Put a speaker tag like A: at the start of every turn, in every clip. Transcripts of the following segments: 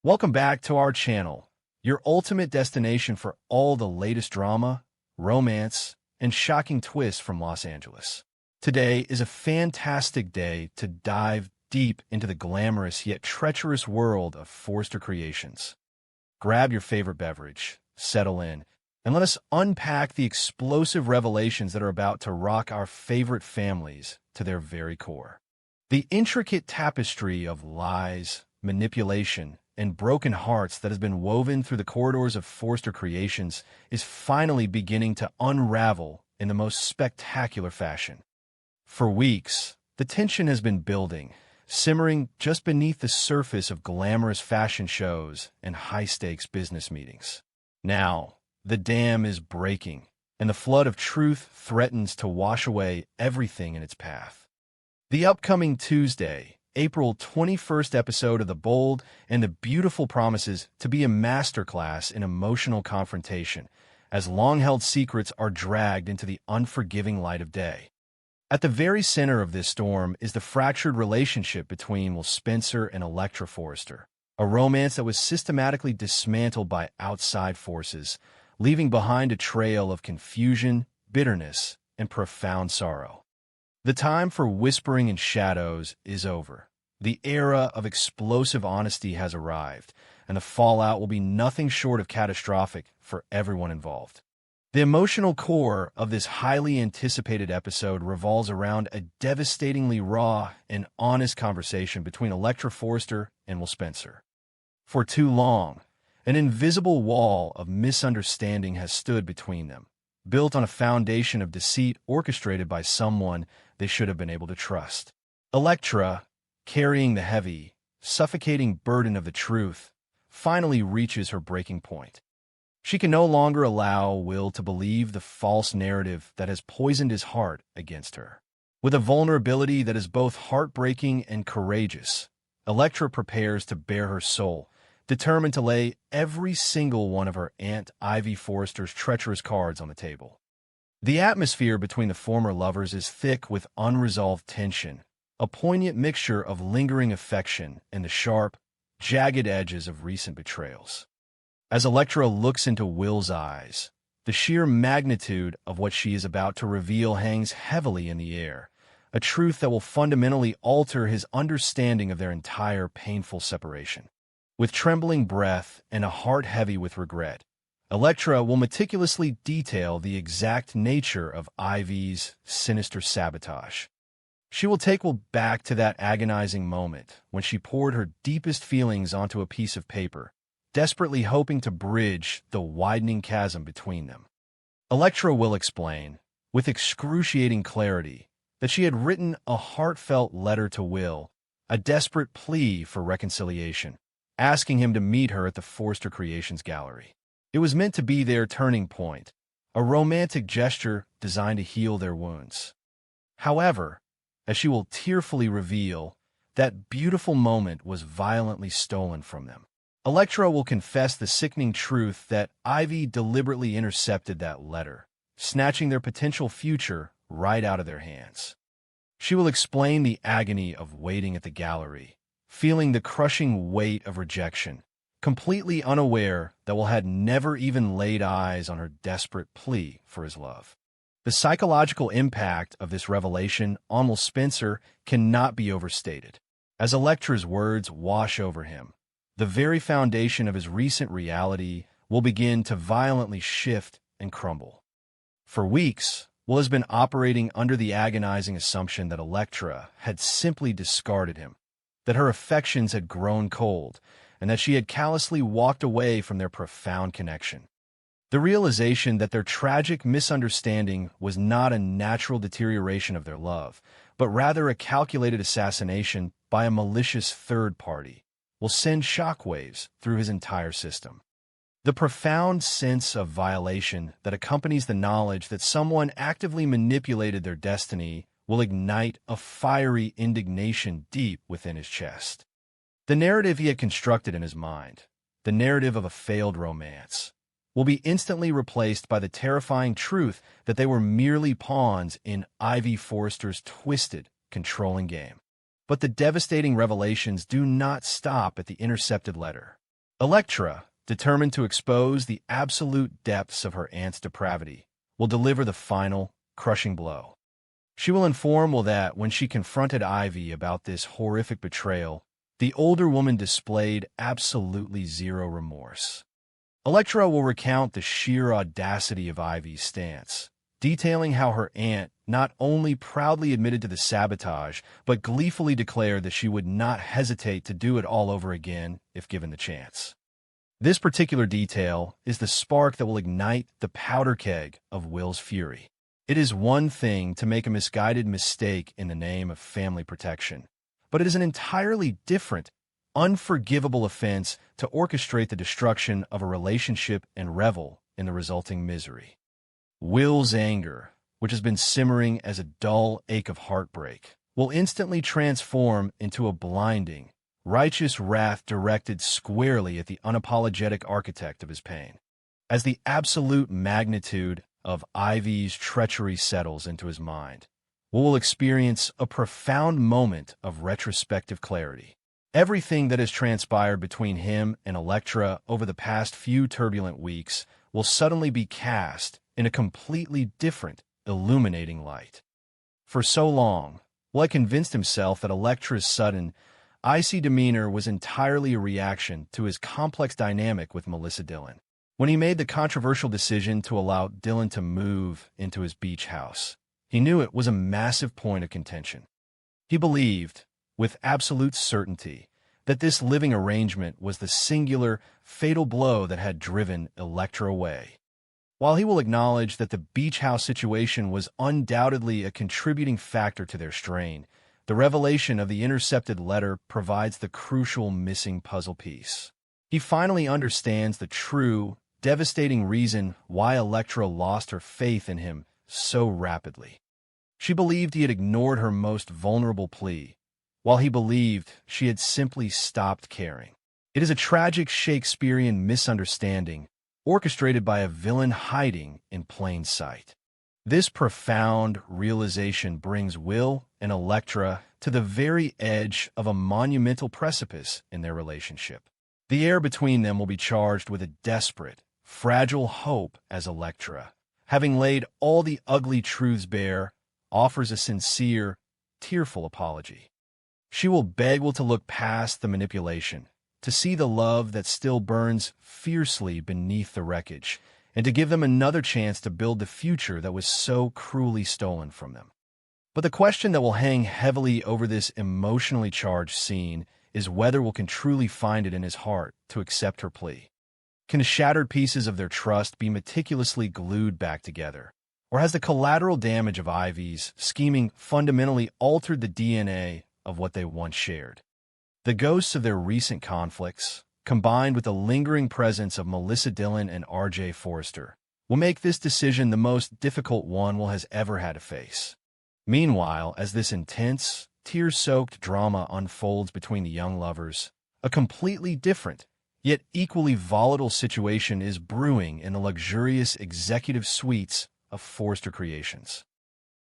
A: Welcome back to our channel, your ultimate destination for all the latest drama, romance, and shocking twists from Los Angeles. Today is a fantastic day to dive deep into the glamorous yet treacherous world of Forrester Creations. Grab your favorite beverage, settle in, and let us unpack the explosive revelations that are about to rock our favorite families to their very core. The intricate tapestry of lies, manipulation, and broken hearts that has been woven through the corridors of Forrester Creations is finally beginning to unravel in the most spectacular fashion. For weeks, the tension has been building, simmering just beneath the surface of glamorous fashion shows and high-stakes business meetings. Now, the dam is breaking, and the flood of truth threatens to wash away everything in its path. The upcoming Tuesday, April 21st episode of The Bold and the Beautiful promises to be a masterclass in emotional confrontation, as long-held secrets are dragged into the unforgiving light of day. At the very center of this storm is the fractured relationship between Will Spencer and Electra Forrester, a romance that was systematically dismantled by outside forces, leaving behind a trail of confusion, bitterness, and profound sorrow. The time for whispering in shadows is over. The era of explosive honesty has arrived, and the fallout will be nothing short of catastrophic for everyone involved. The emotional core of this highly anticipated episode revolves around a devastatingly raw and honest conversation between Electra Forrester and Will Spencer. For too long, an invisible wall of misunderstanding has stood between them, built on a foundation of deceit orchestrated by someone they should have been able to trust. Electra, carrying the heavy, suffocating burden of the truth, finally reaches her breaking point. She can no longer allow Will to believe the false narrative that has poisoned his heart against her. With a vulnerability that is both heartbreaking and courageous, Electra prepares to bare her soul, determined to lay every single one of her Aunt Ivy Forrester's treacherous cards on the table. The atmosphere between the former lovers is thick with unresolved tension, a poignant mixture of lingering affection and the sharp, jagged edges of recent betrayals. As Electra looks into Will's eyes, the sheer magnitude of what she is about to reveal hangs heavily in the air, a truth that will fundamentally alter his understanding of their entire painful separation. With trembling breath and a heart heavy with regret, Electra will meticulously detail the exact nature of Ivy's sinister sabotage. She will take Will back to that agonizing moment when she poured her deepest feelings onto a piece of paper, desperately hoping to bridge the widening chasm between them. Electra will explain, with excruciating clarity, that she had written a heartfelt letter to Will, a desperate plea for reconciliation, asking him to meet her at the Forrester Creations Gallery. It was meant to be their turning point, a romantic gesture designed to heal their wounds. However, as she will tearfully reveal, that beautiful moment was violently stolen from them. Electra will confess the sickening truth that Ivy deliberately intercepted that letter, snatching their potential future right out of their hands. She will explain the agony of waiting at the gallery, feeling the crushing weight of rejection, completely unaware that Will had never even laid eyes on her desperate plea for his love. The psychological impact of this revelation on Will Spencer cannot be overstated. As Electra's words wash over him, the very foundation of his recent reality will begin to violently shift and crumble. For weeks, Will has been operating under the agonizing assumption that Electra had simply discarded him, that her affections had grown cold, and that she had callously walked away from their profound connection. The realization that their tragic misunderstanding was not a natural deterioration of their love, but rather a calculated assassination by a malicious third party, will send shockwaves through his entire system. The profound sense of violation that accompanies the knowledge that someone actively manipulated their destiny will ignite a fiery indignation deep within his chest. The narrative he had constructed in his mind, the narrative of a failed romance, will be instantly replaced by the terrifying truth that they were merely pawns in Ivy Forrester's twisted, controlling game. But the devastating revelations do not stop at the intercepted letter. Electra, determined to expose the absolute depths of her aunt's depravity, will deliver the final, crushing blow. She will inform Will that when she confronted Ivy about this horrific betrayal, the older woman displayed absolutely zero remorse. Electra will recount the sheer audacity of Ivy's stance, detailing how her aunt not only proudly admitted to the sabotage, but gleefully declared that she would not hesitate to do it all over again if given the chance. This particular detail is the spark that will ignite the powder keg of Will's fury. It is one thing to make a misguided mistake in the name of family protection, but it is an entirely different, unforgivable offense to orchestrate the destruction of a relationship and revel in the resulting misery. Will's anger, which has been simmering as a dull ache of heartbreak, will instantly transform into a blinding, righteous wrath directed squarely at the unapologetic architect of his pain. As the absolute magnitude of Ivy's treachery settles into his mind, Will experience a profound moment of retrospective clarity. Everything that has transpired between him and Electra over the past few turbulent weeks will suddenly be cast in a completely different, illuminating light. For so long, Will had convinced himself that Electra's sudden, icy demeanor was entirely a reaction to his complex dynamic with Melissa Dillon. When he made the controversial decision to allow Dillon to move into his beach house, he knew it was a massive point of contention. He believed, with absolute certainty, that this living arrangement was the singular, fatal blow that had driven Electra away. While he will acknowledge that the beach house situation was undoubtedly a contributing factor to their strain, the revelation of the intercepted letter provides the crucial missing puzzle piece. He finally understands the true, devastating reason why Electra lost her faith in him so rapidly. She believed he had ignored her most vulnerable plea, while he believed she had simply stopped caring. It is a tragic Shakespearean misunderstanding, orchestrated by a villain hiding in plain sight. This profound realization brings Will and Electra to the very edge of a monumental precipice in their relationship. The air between them will be charged with a desperate, fragile hope as Electra, having laid all the ugly truths bare, offers a sincere, tearful apology. She will beg Will to look past the manipulation, to see the love that still burns fiercely beneath the wreckage, and to give them another chance to build the future that was so cruelly stolen from them. But the question that will hang heavily over this emotionally charged scene is whether Will can truly find it in his heart to accept her plea. Can the shattered pieces of their trust be meticulously glued back together? Or has the collateral damage of Ivy's scheming fundamentally altered the DNA of what they once shared? The ghosts of their recent conflicts, combined with the lingering presence of Melissa Dillon and R.J. Forrester, will make this decision the most difficult one Will has ever had to face. Meanwhile, as this intense, tear-soaked drama unfolds between the young lovers, a completely different, yet equally volatile situation is brewing in the luxurious executive suites of Forrester Creations.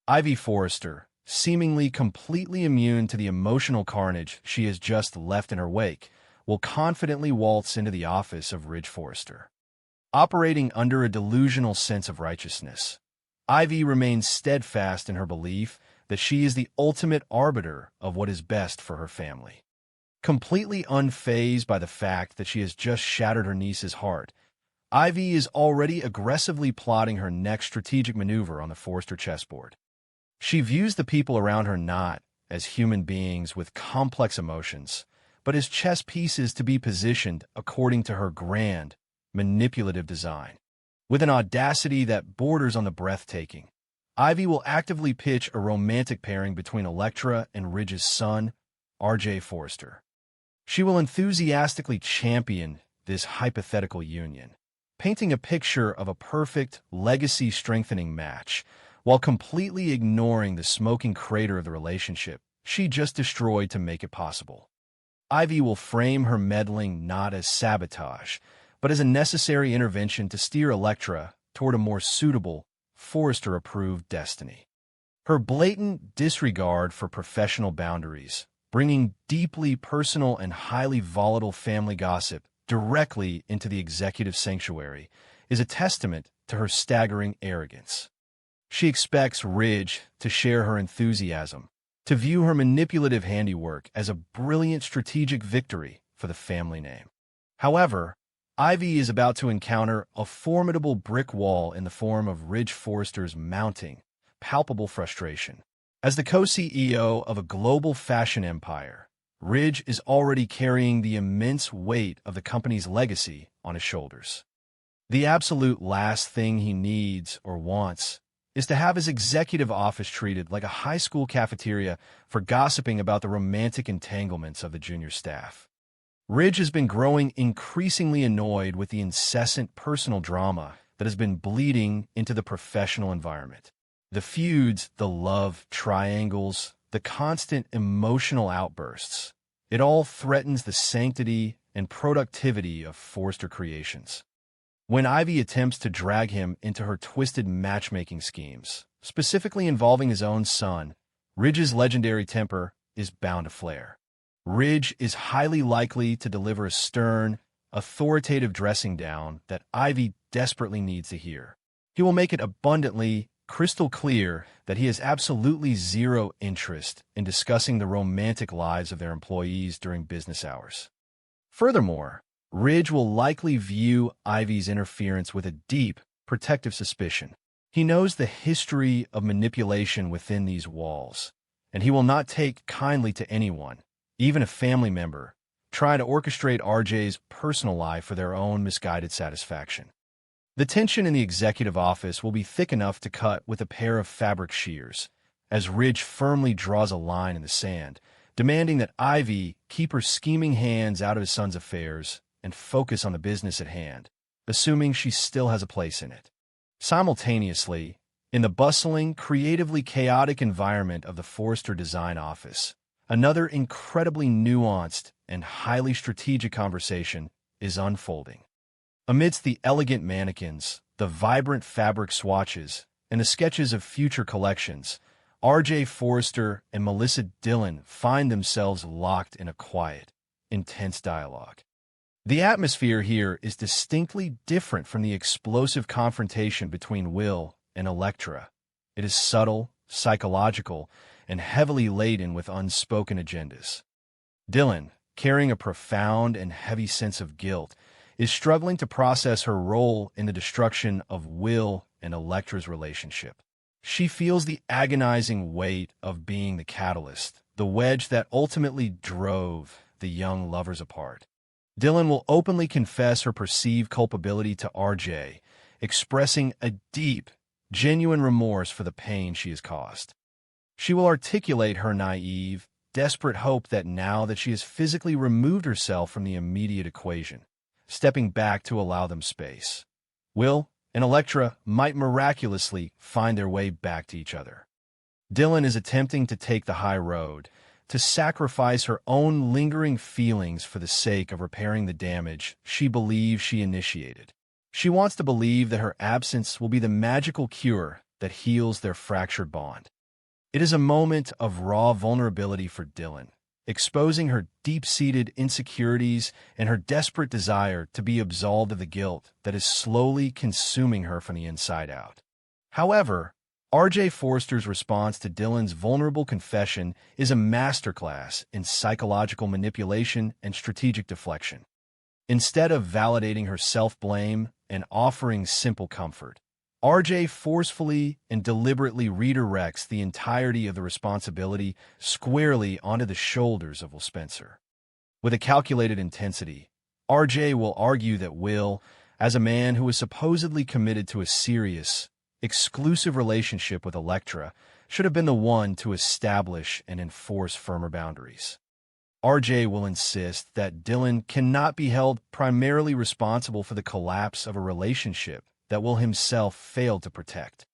A: Ivy Forrester, seemingly completely immune to the emotional carnage she has just left in her wake, will confidently waltz into the office of Ridge Forrester. Operating under a delusional sense of righteousness, Ivy remains steadfast in her belief that she is the ultimate arbiter of what is best for her family. Completely unfazed by the fact that she has just shattered her niece's heart, Ivy is already aggressively plotting her next strategic maneuver on the Forrester chessboard. She views the people around her not as human beings with complex emotions, but as chess pieces to be positioned according to her grand, manipulative design. With an audacity that borders on the breathtaking, Ivy will actively pitch a romantic pairing between Electra and Ridge's son, R.J. Forrester. She will enthusiastically champion this hypothetical union, painting a picture of a perfect, legacy-strengthening match, while completely ignoring the smoking crater of the relationship she just destroyed to make it possible. Ivy will frame her meddling not as sabotage, but as a necessary intervention to steer Electra toward a more suitable, Forrester-approved destiny. Her blatant disregard for professional boundaries, bringing deeply personal and highly volatile family gossip directly into the executive sanctuary is a testament to her staggering arrogance. She expects Ridge to share her enthusiasm, to view her manipulative handiwork as a brilliant strategic victory for the family name. However, Ivy is about to encounter a formidable brick wall in the form of Ridge Forrester's mounting, palpable frustration. As the co-CEO of a global fashion empire, Ridge is already carrying the immense weight of the company's legacy on his shoulders. The absolute last thing he needs or wants is to have his executive office treated like a high school cafeteria for gossiping about the romantic entanglements of the junior staff. Ridge has been growing increasingly annoyed with the incessant personal drama that has been bleeding into the professional environment. The feuds, the love triangles, the constant emotional outbursts, it all threatens the sanctity and productivity of Forrester Creations. When Ivy attempts to drag him into her twisted matchmaking schemes, specifically involving his own son, Ridge's legendary temper is bound to flare. Ridge is highly likely to deliver a stern, authoritative dressing down that Ivy desperately needs to hear. He will make it abundantly, crystal clear that he has absolutely zero interest in discussing the romantic lives of their employees during business hours. Furthermore, Ridge will likely view Ivy's interference with a deep, protective suspicion. He knows the history of manipulation within these walls, and he will not take kindly to anyone, even a family member, trying to orchestrate RJ's personal life for their own misguided satisfaction. The tension in the executive office will be thick enough to cut with a pair of fabric shears, as Ridge firmly draws a line in the sand, demanding that Ivy keep her scheming hands out of his son's affairs and focus on the business at hand, assuming she still has a place in it. Simultaneously, in the bustling, creatively chaotic environment of the Forrester Design Office, another incredibly nuanced and highly strategic conversation is unfolding. Amidst the elegant mannequins, the vibrant fabric swatches, and the sketches of future collections, R.J. Forrester and Melissa Dillon find themselves locked in a quiet, intense dialogue. The atmosphere here is distinctly different from the explosive confrontation between Will and Elektra. It is subtle, psychological, and heavily laden with unspoken agendas. Dillon, carrying a profound and heavy sense of guilt, is struggling to process her role in the destruction of Will and Elektra's relationship. She feels the agonizing weight of being the catalyst, the wedge that ultimately drove the young lovers apart. Dillon will openly confess her perceived culpability to RJ, expressing a deep, genuine remorse for the pain she has caused. She will articulate her naive, desperate hope that now that she has physically removed herself from the immediate equation, stepping back to allow them space, Will and Elektra might miraculously find their way back to each other. Dillon is attempting to take the high road, to sacrifice her own lingering feelings for the sake of repairing the damage she believes she initiated. She wants to believe that her absence will be the magical cure that heals their fractured bond. It is a moment of raw vulnerability for Dillon, exposing her deep-seated insecurities and her desperate desire to be absolved of the guilt that is slowly consuming her from the inside out. However, R.J. Forrester's response to Dillon's vulnerable confession is a masterclass in psychological manipulation and strategic deflection. Instead of validating her self-blame and offering simple comfort, R.J. forcefully and deliberately redirects the entirety of the responsibility squarely onto the shoulders of Will Spencer. With a calculated intensity, R.J. will argue that Will, as a man who is supposedly committed to a serious, exclusive relationship with Elektra, should have been the one to establish and enforce firmer boundaries. RJ will insist that Dillon cannot be held primarily responsible for the collapse of a relationship that Will himself failed to protect.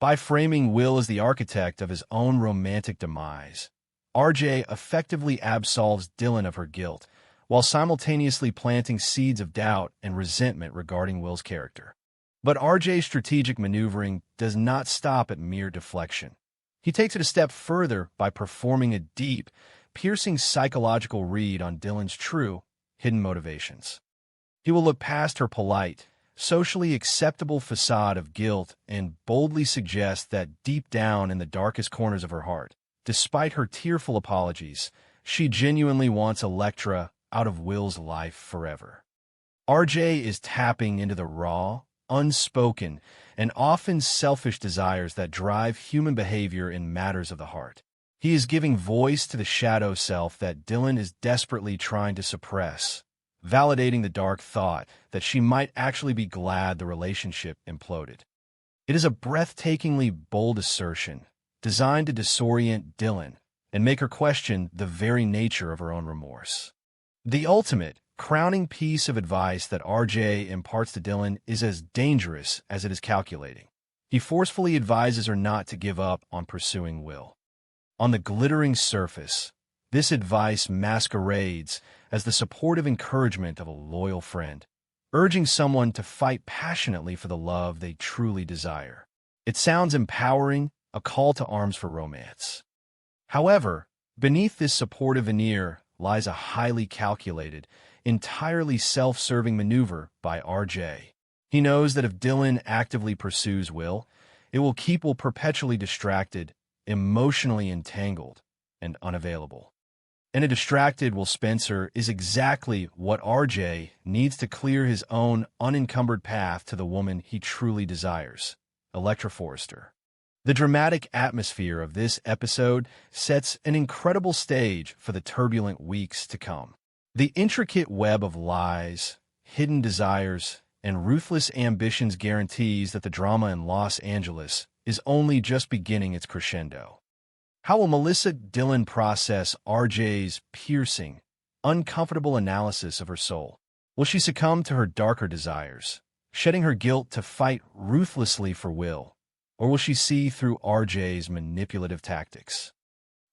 A: By framing Will as the architect of his own romantic demise, RJ effectively absolves Dillon of her guilt, while simultaneously planting seeds of doubt and resentment regarding Will's character. But RJ's strategic maneuvering does not stop at mere deflection. He takes it a step further by performing a deep, piercing psychological read on Dillon's true, hidden motivations. He will look past her polite, socially acceptable facade of guilt and boldly suggest that deep down in the darkest corners of her heart, despite her tearful apologies, she genuinely wants Electra out of Will's life forever. RJ is tapping into the raw, unspoken, and often selfish desires that drive human behavior in matters of the heart. He is giving voice to the shadow self that Dylan is desperately trying to suppress, validating the dark thought that she might actually be glad the relationship imploded. It is a breathtakingly bold assertion, designed to disorient Dylan and make her question the very nature of her own remorse. The ultimate, crowning piece of advice that RJ imparts to Dylan is as dangerous as it is calculating. He forcefully advises her not to give up on pursuing Will. On the glittering surface, this advice masquerades as the supportive encouragement of a loyal friend, urging someone to fight passionately for the love they truly desire. It sounds empowering, a call to arms for romance. However, beneath this supportive veneer lies a highly calculated, entirely self-serving maneuver by RJ. He knows that if Dylan actively pursues Will, it will keep Will perpetually distracted, emotionally entangled, and unavailable. And a distracted Will Spencer is exactly what RJ needs to clear his own unencumbered path to the woman he truly desires, Electra Forrester. The dramatic atmosphere of this episode sets an incredible stage for the turbulent weeks to come. The intricate web of lies, hidden desires, and ruthless ambitions guarantees that the drama in Los Angeles is only just beginning its crescendo. How will Melissa Dylan process RJ's piercing, uncomfortable analysis of her soul? Will she succumb to her darker desires, shedding her guilt to fight ruthlessly for Will? Or will she see through RJ's manipulative tactics?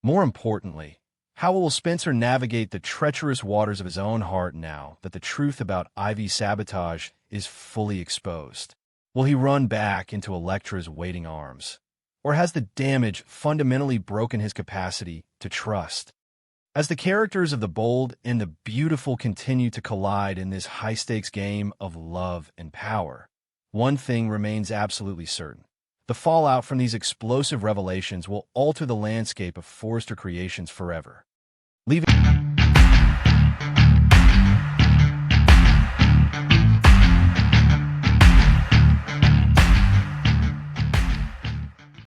A: More importantly, how will Spencer navigate the treacherous waters of his own heart now that the truth about Ivy's sabotage is fully exposed? Will he run back into Electra's waiting arms? Or has the damage fundamentally broken his capacity to trust? As the characters of the bold and the beautiful continue to collide in this high-stakes game of love and power, one thing remains absolutely certain. The fallout from these explosive revelations will alter the landscape of Forrester Creations forever, leaving